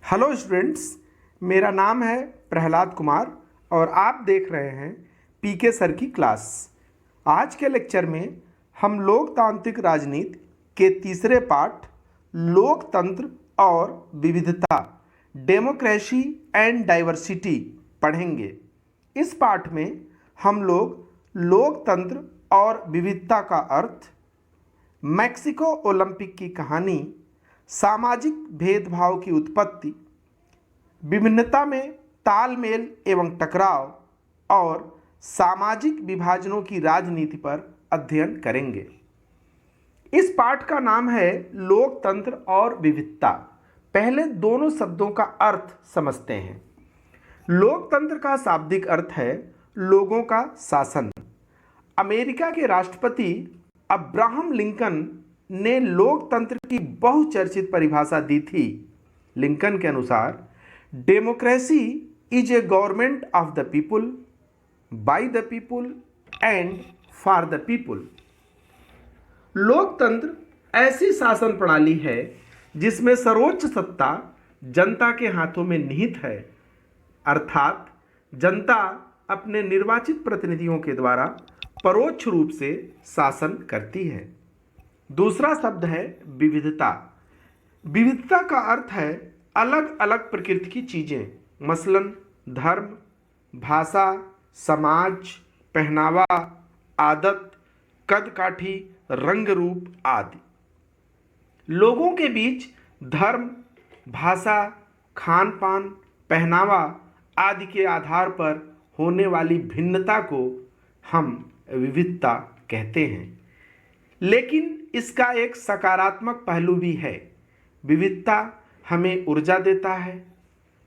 Hello students, मेरा नाम है प्रहलाद कुमार और आप देख रहे हैं पीके सर की क्लास। आज के लेक्चर में हम लोकतांत्रिक राजनीति के तीसरे पाठ लोकतंत्र और विविधता डेमोक्रेसी एंड डाइवर्सिटी पढ़ेंगे। इस पाठ में हम लोग लोकतंत्र और विविधता का अर्थ, मैक्सिको ओलंपिक की कहानी, सामाजिक भेदभाव की उत्पत्ति, विभिन्नता में तालमेल एवं टकराव और सामाजिक विभाजनों की राजनीति पर अध्ययन करेंगे। इस पाठ का नाम है लोकतंत्र और विविधता। पहले दोनों शब्दों का अर्थ समझते हैं। लोकतंत्र का शाब्दिक अर्थ है लोगों का शासन। अमेरिका के राष्ट्रपति अब्राहम लिंकन ने लोकतंत्र की बहुचर्चित परिभाषा दी थी। लिंकन के अनुसार democracy is a government of the people, by the people and for the people. लोकतंत्र ऐसी शासन प्रणाली है जिसमें सर्वोच्च सत्ता जनता के हाथों में निहित है, अर्थात जनता अपने निर्वाचित प्रतिनिधियों के द्वारा परोक्ष रूप से शासन करती है। दूसरा शब्द है विविधता। विविधता का अर्थ है अलग अलग प्रकृति की चीज़ें, मसलन धर्म, भाषा, समाज, पहनावा, आदत, कद काठी, रंग रूप आदि। लोगों के बीच धर्म, भाषा, खान पान, पहनावा आदि के आधार पर होने वाली भिन्नता को हम विविधता कहते हैं। लेकिन इसका एक सकारात्मक पहलू भी है। विविधता हमें ऊर्जा देता है,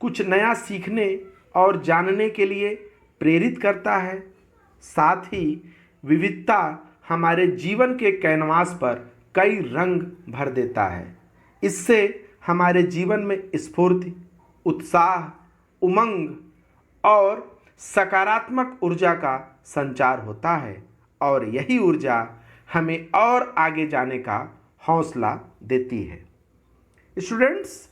कुछ नया सीखने और जानने के लिए प्रेरित करता है। साथ ही विविधता हमारे जीवन के कैनवास पर कई रंग भर देता है। इससे हमारे जीवन में स्फूर्ति, उत्साह, उमंग और सकारात्मक ऊर्जा का संचार होता है और यही ऊर्जा हमें और आगे जाने का हौसला देती है। स्टूडेंट्स,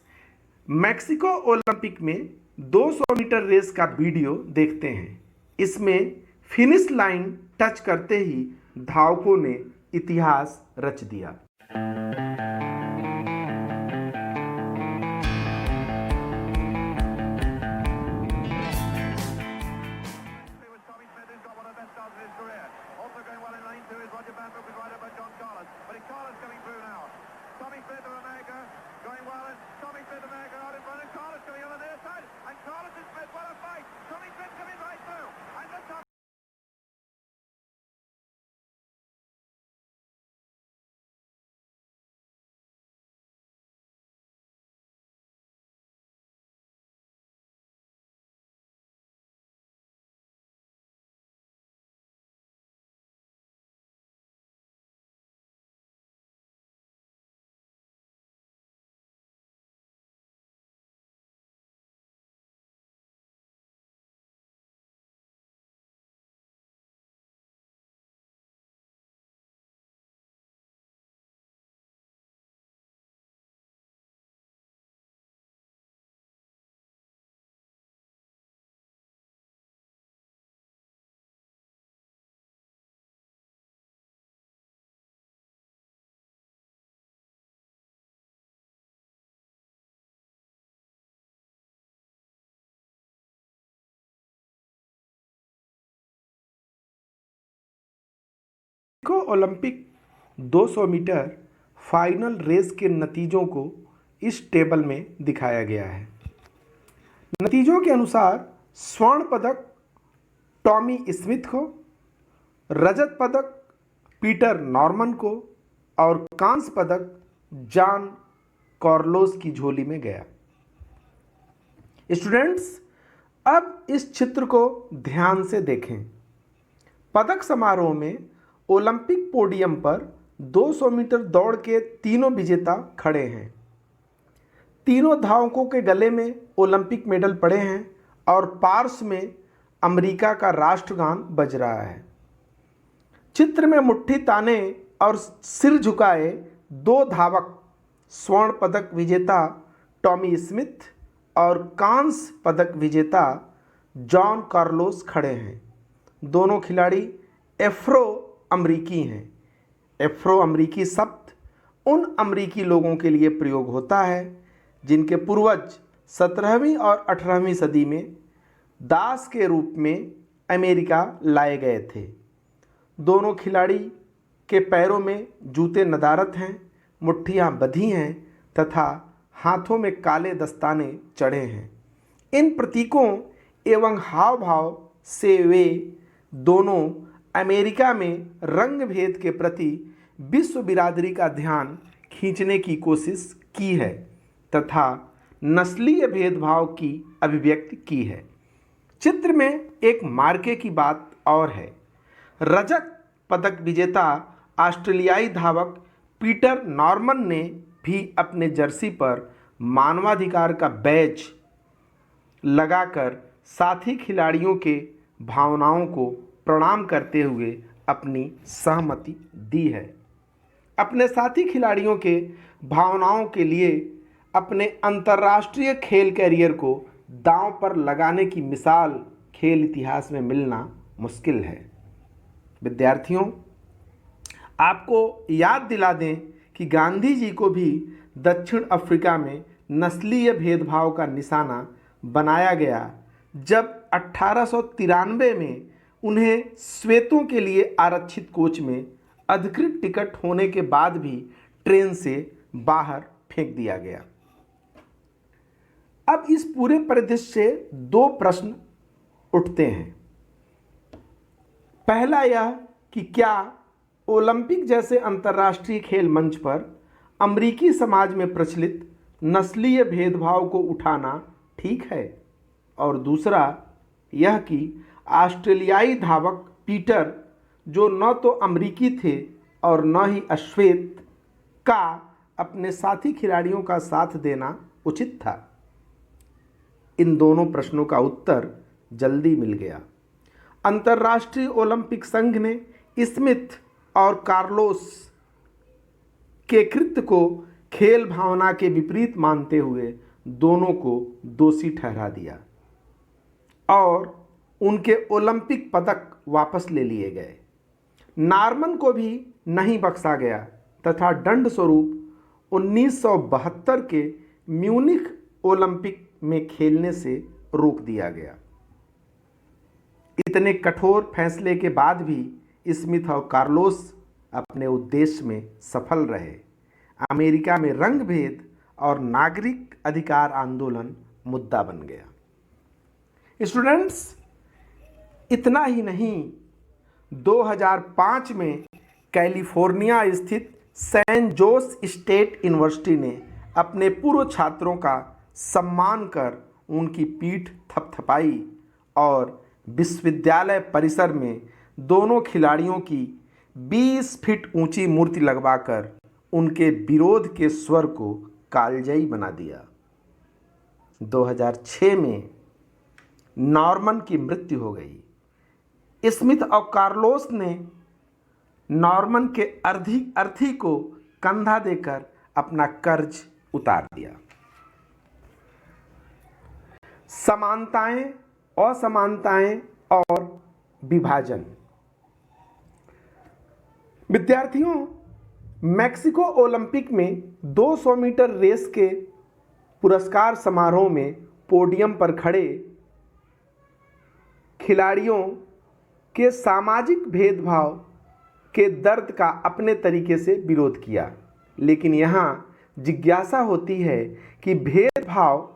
मैक्सिको ओलंपिक में 200 मीटर रेस का वीडियो देखते हैं। इसमें फिनिश लाइन टच करते ही धावकों ने इतिहास रच दिया। Mexico Olympic 200 metre final race के नतीजों को इस टेबल में दिखाया गया है। नतीजों के अनुसार स्वर्ण पदक टॉमी स्मिथ को, रजत पदक पीटर नॉर्मन को और कांस्य पदक जॉन कार्लोस की झोली में गया। स्टूडेंट्स, अब इस चित्र को ध्यान से देखें। पदक समारोह में ओलंपिक पोडियम पर 200 मीटर दौड़ के तीनों विजेता खड़े हैं। तीनों धावकों के गले में ओलंपिक मेडल पड़े हैं और पार्श्व में अमेरिका का राष्ट्रगान बज रहा है। चित्र में मुट्ठी ताने और सिर झुकाए दो धावक, स्वर्ण पदक विजेता टॉमी स्मिथ और कांस्य पदक विजेता जॉन कार्लोस खड़े हैं। दोनों खिलाड़ी एफ्रो अमरीकी हैं। एफ्रो अमरीकी शब्द उन अमरीकी लोगों के लिए प्रयोग होता है जिनके पूर्वज 17वीं और 18वीं सदी में दास के रूप में अमेरिका लाए गए थे। दोनों खिलाड़ी के पैरों में जूते नदारत हैं, मुट्ठियाँ बंधी हैं तथा हाथों में काले दस्ताने चढ़े हैं। इन प्रतीकों एवं हाव भाव से वे दोनों अमेरिका में रंग भेद के प्रति विश्व बिरादरी का ध्यान खींचने की कोशिश की है तथा नस्लीय भेदभाव की अभिव्यक्ति की है। चित्र में एक मार्के की बात और है। रजत पदक विजेता ऑस्ट्रेलियाई धावक पीटर नॉर्मन ने भी अपने जर्सी पर मानवाधिकार का बैज लगाकर साथी खिलाड़ियों के भावनाओं को प्रणाम करते हुए अपनी सहमति दी है। अपने साथी खिलाड़ियों के भावनाओं के लिए अपने अंतर्राष्ट्रीय खेल कैरियर को दांव पर लगाने की मिसाल खेल इतिहास में मिलना मुश्किल है। विद्यार्थियों, आपको याद दिला दें कि गांधी जी को भी दक्षिण अफ्रीका में नस्लीय भेदभाव का निशाना बनाया गया जब 1893 में उन्हें श्वेतों के लिए आरक्षित कोच में अधिकृत टिकट होने के बाद भी ट्रेन से बाहर फेंक दिया गया। अब इस पूरे परिदृश्य से दो प्रश्न उठते हैं। पहला यह कि क्या ओलंपिक जैसे अंतर्राष्ट्रीय खेल मंच पर अमेरिकी समाज में प्रचलित नस्लीय भेदभाव को उठाना ठीक है, और दूसरा यह कि ऑस्ट्रेलियाई धावक पीटर, जो न तो अमेरिकी थे और न ही अश्वेत, का अपने साथी खिलाड़ियों का साथ देना उचित था। इन दोनों प्रश्नों का उत्तर जल्दी मिल गया। अंतर्राष्ट्रीय ओलंपिक संघ ने स्मिथ और कार्लोस के कृत्य को खेल भावना के विपरीत मानते हुए दोनों को दोषी ठहरा दिया और उनके ओलंपिक पदक वापस ले लिए गए। नॉर्मन को भी नहीं बख्शा गया तथा दंड स्वरूप 1972 के म्यूनिख ओलंपिक में खेलने से रोक दिया गया। इतने कठोर फैसले के बाद भी स्मिथ और कार्लोस अपने उद्देश्य में सफल रहे। अमेरिका में रंग भेद और नागरिक अधिकार आंदोलन मुद्दा बन गया। स्टूडेंट्स, इतना ही नहीं, 2005 में कैलिफोर्निया स्थित सैन जोस स्टेट यूनिवर्सिटी ने अपने पूर्व छात्रों का सम्मान कर उनकी पीठ थपथपाई और विश्वविद्यालय परिसर में दोनों खिलाड़ियों की 20 फीट ऊंची मूर्ति लगवाकर उनके विरोध के स्वर को कालजयी बना दिया। 2006 में नॉर्मन की मृत्यु हो गई। स्मिथ और कार्लोस ने नॉर्मन के अर्थी को कंधा देकर अपना कर्ज उतार दिया। समानताएं, असमानताएं और विभाजन। विद्यार्थियों, मैक्सिको ओलंपिक में 200 मीटर रेस के पुरस्कार समारोह में पोडियम पर खड़े खिलाड़ियों के सामाजिक भेदभाव के दर्द का अपने तरीके से विरोध किया। लेकिन यहाँ जिज्ञासा होती है कि भेदभाव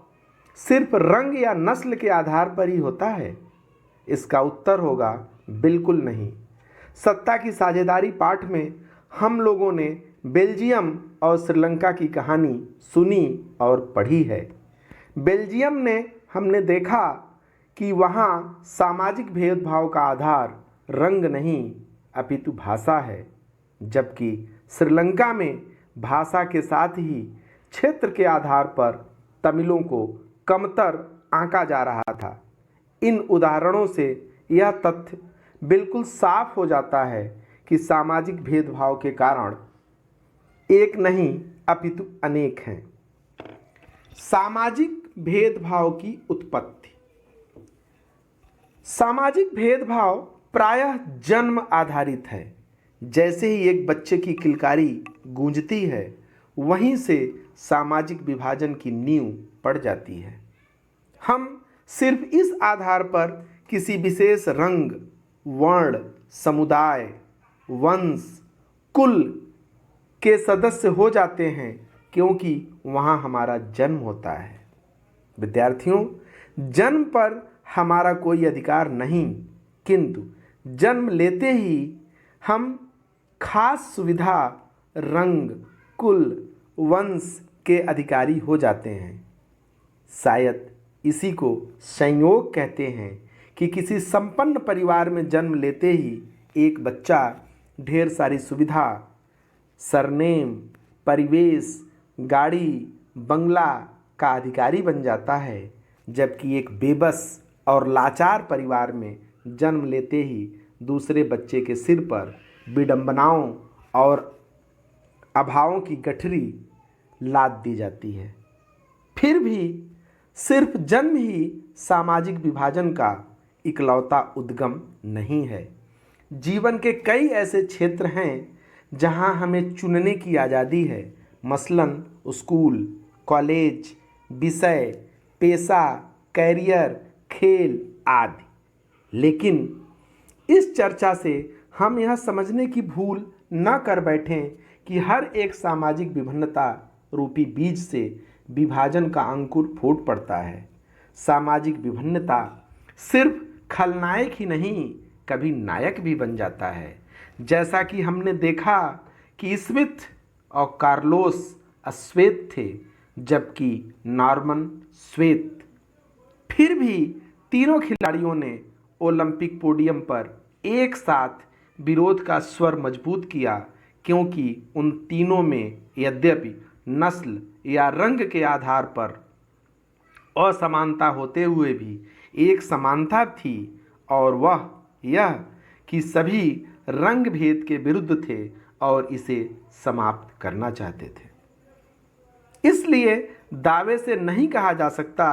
सिर्फ रंग या नस्ल के आधार पर ही होता है? इसका उत्तर होगा बिल्कुल नहीं। सत्ता की साझेदारी पाठ में हम लोगों ने बेल्जियम और श्रीलंका की कहानी सुनी और पढ़ी है। बेल्जियम ने हमने देखा कि वहाँ सामाजिक भेदभाव का आधार रंग नहीं अपितु भाषा है, जबकि श्रीलंका में भाषा के साथ ही क्षेत्र के आधार पर तमिलों को कमतर आंका जा रहा था। इन उदाहरणों से यह तथ्य बिल्कुल साफ हो जाता है कि सामाजिक भेदभाव के कारण एक नहीं अपितु अनेक हैं। सामाजिक भेदभाव की उत्पत्ति। सामाजिक भेदभाव प्रायः जन्म आधारित है। जैसे ही एक बच्चे की किलकारी गूंजती है, वहीं से सामाजिक विभाजन की नींव पड़ जाती है। हम सिर्फ इस आधार पर किसी विशेष रंग, वर्ण, समुदाय, वंश, कुल के सदस्य हो जाते हैं क्योंकि वहाँ हमारा जन्म होता है। विद्यार्थियों, जन्म पर हमारा कोई अधिकार नहीं, किंतु जन्म लेते ही हम खास सुविधा, रंग, कुल, वंश के अधिकारी हो जाते हैं। शायद इसी को संयोग कहते हैं कि किसी संपन्न परिवार में जन्म लेते ही एक बच्चा ढेर सारी सुविधा, सरनेम, परिवेश, गाड़ी, बंगला का अधिकारी बन जाता है, जबकि एक बेबस और लाचार परिवार में जन्म लेते ही दूसरे बच्चे के सिर पर विडंबनाओं और अभावों की गठरी लाद दी जाती है। फिर भी सिर्फ जन्म ही सामाजिक विभाजन का इकलौता उद्गम नहीं है। जीवन के कई ऐसे क्षेत्र हैं जहां हमें चुनने की आज़ादी है, मसलन स्कूल, कॉलेज, विषय, पेशा, कैरियर, खेल आदि। लेकिन इस चर्चा से हम यह समझने की भूल न कर बैठें कि हर एक सामाजिक विभिन्नता रूपी बीज से विभाजन का अंकुर फूट पड़ता है। सामाजिक विभिन्नता सिर्फ खलनायक ही नहीं, कभी नायक भी बन जाता है। जैसा कि हमने देखा कि स्मिथ और कार्लोस अश्वेत थे, जबकि नॉर्मन श्वेत। फिर भी तीनों खिलाड़ियों ने ओलंपिक पोडियम पर एक साथ विरोध का स्वर मजबूत किया, क्योंकि उन तीनों में यद्यपि नस्ल या रंग के आधार पर असमानता होते हुए भी एक समानता थी, और वह यह कि सभी रंग भेद के विरुद्ध थे और इसे समाप्त करना चाहते थे। इसलिए दावे से नहीं कहा जा सकता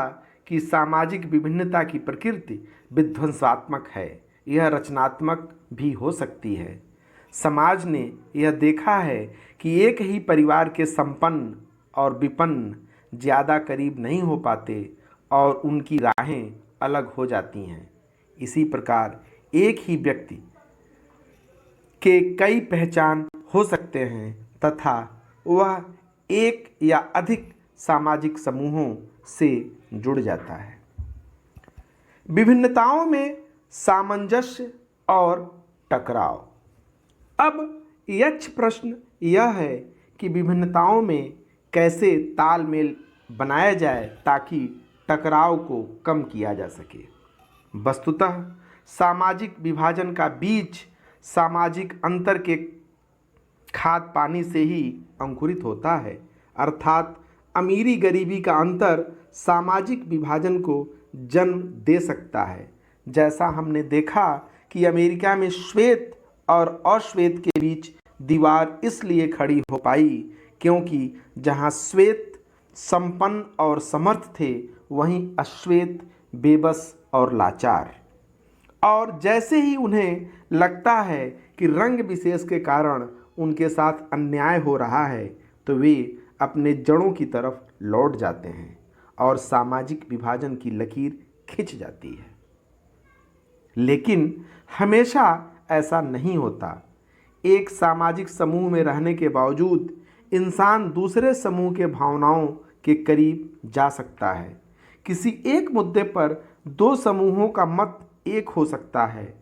कि सामाजिक विभिन्नता की प्रकृति विध्वंसात्मक है, यह रचनात्मक भी हो सकती है। समाज ने यह देखा है कि एक ही परिवार के संपन्न और विपन्न ज़्यादा करीब नहीं हो पाते और उनकी राहें अलग हो जाती हैं। इसी प्रकार एक ही व्यक्ति के कई पहचान हो सकते हैं तथा वह एक या अधिक सामाजिक समूहों से जुड़ जाता है। विभिन्नताओं में सामंजस्य और टकराव। अब यक्ष प्रश्न यह है कि विभिन्नताओं में कैसे तालमेल बनाया जाए ताकि टकराव को कम किया जा सके। वस्तुतः सामाजिक विभाजन का बीज सामाजिक अंतर के खाद पानी से ही अंकुरित होता है, अर्थात अमीरी गरीबी का अंतर सामाजिक विभाजन को जन्म दे सकता है। जैसा हमने देखा कि अमेरिका में श्वेत और अश्वेत के बीच दीवार इसलिए खड़ी हो पाई क्योंकि जहां श्वेत संपन्न और समर्थ थे, वहीं अश्वेत बेबस और लाचार। और जैसे ही उन्हें लगता है कि रंग विशेष के कारण उनके साथ अन्याय हो रहा है, तो वे अपने जड़ों की तरफ लौट जाते हैं और सामाजिक विभाजन की लकीर खिंच जाती है। लेकिन हमेशा ऐसा नहीं होता। एक सामाजिक समूह में रहने के बावजूद इंसान दूसरे समूह के भावनाओं के करीब जा सकता है। किसी एक मुद्दे पर दो समूहों का मत एक हो सकता है,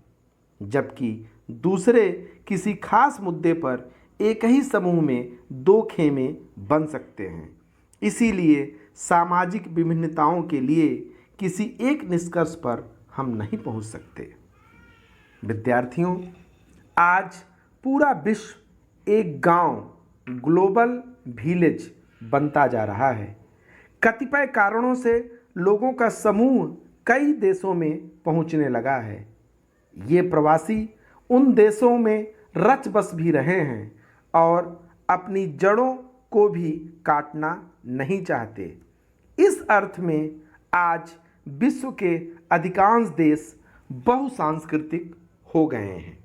जबकि दूसरे किसी खास मुद्दे पर एक ही समूह में दो खेमे बन सकते हैं। इसीलिए सामाजिक विभिन्नताओं के लिए किसी एक निष्कर्ष पर हम नहीं पहुंच सकते। विद्यार्थियों, आज पूरा विश्व एक गांव, ग्लोबल विलेज बनता जा रहा है। कतिपय कारणों से लोगों का समूह कई देशों में पहुंचने लगा है। ये प्रवासी उन देशों में रच बस भी रहे हैं और अपनी जड़ों को भी काटना नहीं चाहते। इस अर्थ में आज विश्व के अधिकांश देश बहुसांस्कृतिक हो गए हैं।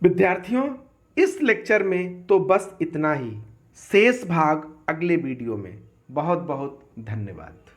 विद्यार्थियों, इस लेक्चर में तो बस इतना ही। शेष भाग अगले वीडियो में। बहुत बहुत धन्यवाद।